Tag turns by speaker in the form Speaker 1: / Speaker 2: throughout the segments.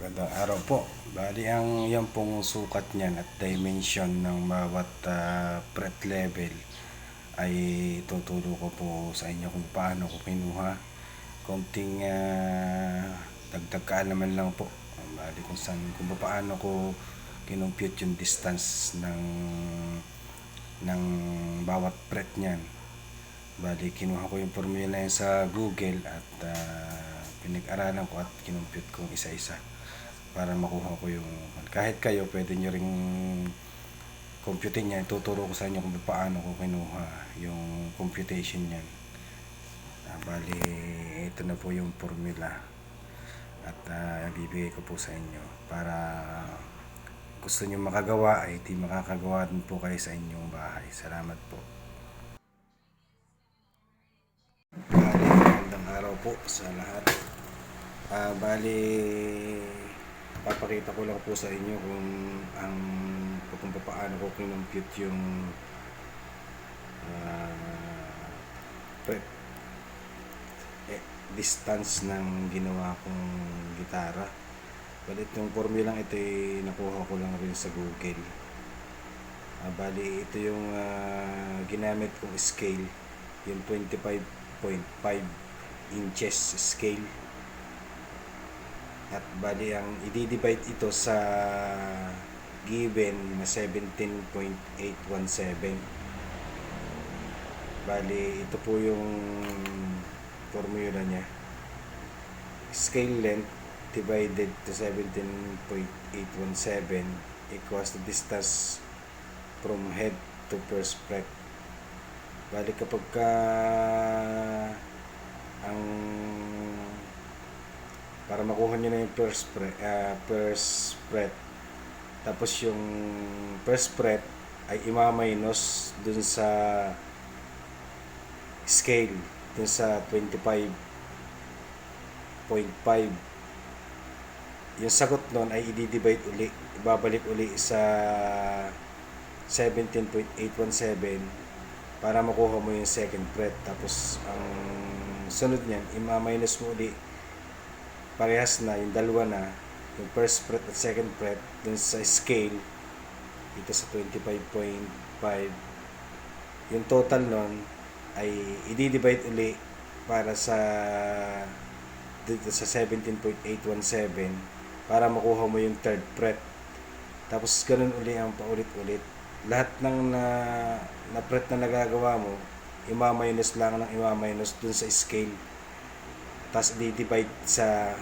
Speaker 1: Magandang araw po. Bali ang yan pong sukat niyan at dimension ng bawat fret level ay tuturo ko po sa inyo kung paano ko kinuha. Konting dagdag kaalaman lang po. Bali kung paano ko kinompute yung distance ng bawat fret niyan. Bali kinuha ko yung formula yan sa Google at pinag-aralan ko at kinompute ko isa-isa para makuha ko yung kahit kayo pwede nyo ring computing niya. Tuturo ko sa inyo kung paano ko kinuha yung computation niyan. Bali ito na po yung formula at ibibigay ko po sa inyo para gusto nyo makagawa ay di makakagawa din po kayo sa inyong bahay. Salamat po. Bali magandang araw po sa lahat. Bali papakita ko lang po sa inyo kung paano ko kinompute yung distance ng ginawa kong gitara. Bali itong formulang ito ay nakuha ko lang rin sa Google. Bali ito yung ginamit kong scale, yung 25.5 inches scale. At bali ang i-divide ito sa given na 17.817. Bali ito po yung formula niya. Scale length divided to 17.817 equals the distance from head to first fret. Bali kapag para makuha nyo na yung first fret, tapos yung first fret ay ima-minus dun sa scale, dun sa 25.5. Yung sagot nun ay i-divide uli, ibabalik uli sa 17.817 para makuha mo yung second fret. Tapos ang sunod niyan ima-minus mo uli, parehas na yung dalawa na, yung first fret at second fret dun sa scale dito sa 25.5. yung total nun ay i-divide uli para sa dito sa 17.817 para makuha mo yung third fret. Tapos ganun uli ang paulit-ulit. Lahat ng na fret na nagagawa mo, ima-minus lang ng ima-minus dun sa scale, tapos i-divide sa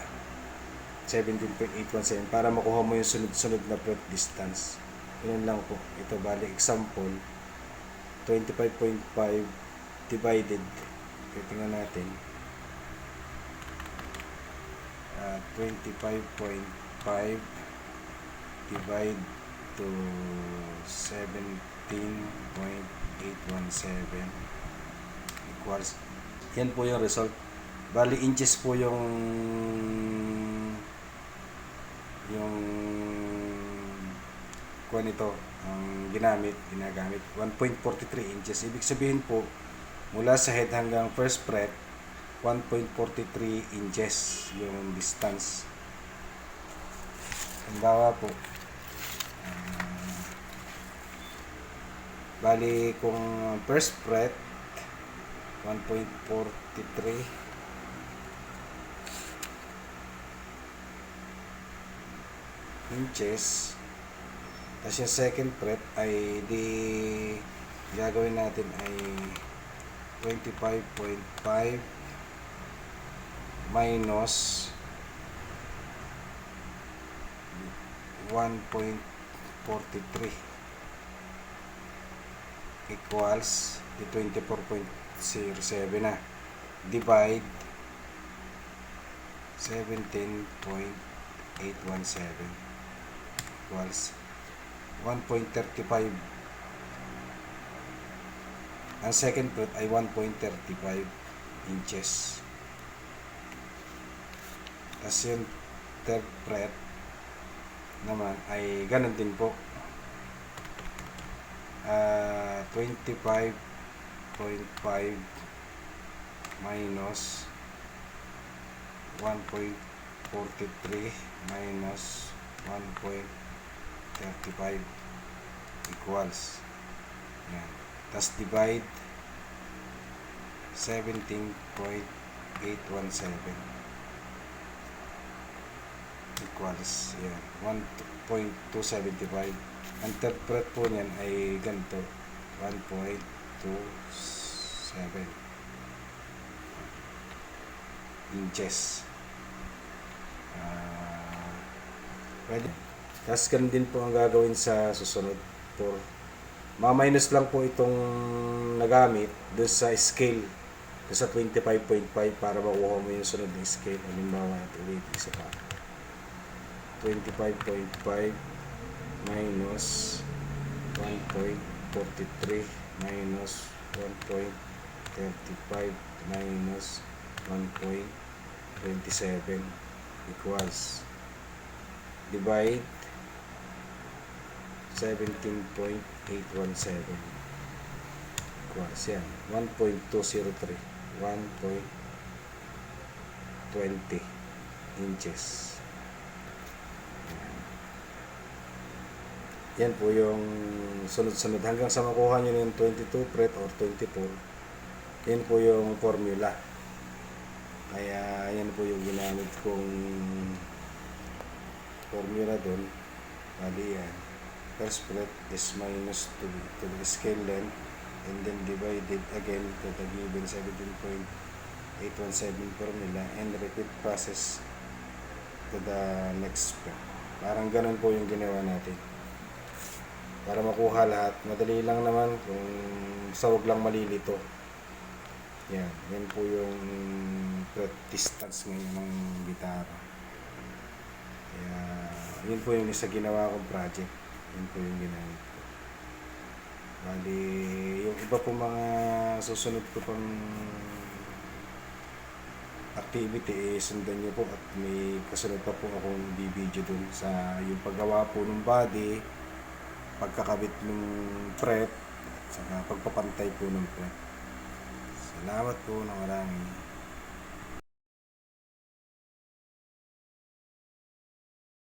Speaker 1: 17.817 para makuha mo yung sunod-sunod na fret distance. Yun lang po. Ito bali example 25.5 divided, tingnan natin, 25.5 divide to 17.817 equals, yan po yung result. Bali inches po yung kuha nito ang ginagamit 1.43 inches. Ibig sabihin po mula sa head hanggang first fret 1.43 inches yung distance. Halimbawa po, bali kung first fret 1.43 inches, tapos yung second fret ay di gagawin natin ay 25.5 minus 1.43 equals di 24.07 na, divide 17.817 equals 1.35. Ang second fret ay 1.35 inches. Tapos yung third fret naman ay ganun din po, 25.5 minus 1.43 43 minus 1.35 equals. Yan. Tapos divide 17.817 equals. Yan. 1.275. Ang third breath po niyan ay ganito. 1.27 inches. Pwede. Tapos ganun din po ang gagawin sa susunod. For ma-minus lang po itong nagamit doon sa scale, doon sa 25.5 para makuha mo yung sunod na scale. Halimbawa, ito ulit, isa pa. 25.5 minus 1.43 minus 1.35 minus 1.27 equals. Divide 17.817 equals yan 1.203 1.20 inches. Yan po yung sunod-sunod hanggang sa makuha nyo yung 22 fret or 24. Yan po yung formula. Kaya yan po yung ginamit kong formula doon. Bali yan. First fret is minus to the scale length and then divided again to the given 17.817 formula and repeat process to the next fret. Parang ganun po yung ginawa natin. Para makuha lahat. Madali lang naman kung sawag lang malilito. Yan. Yan po yung fret distance ngayon ng gitara. Kaya, yun po yung isa ginawa kong project. Yun po yung ginamit ko. Bali, yung iba po mga susunod ko pang activity, sundan nyo po at may kasunod pa po akong bibidyo dun sa yung paggawa po ng body, pagkakabit ng fret, at saka pagpapantay po ng fret. Salamat po na marami.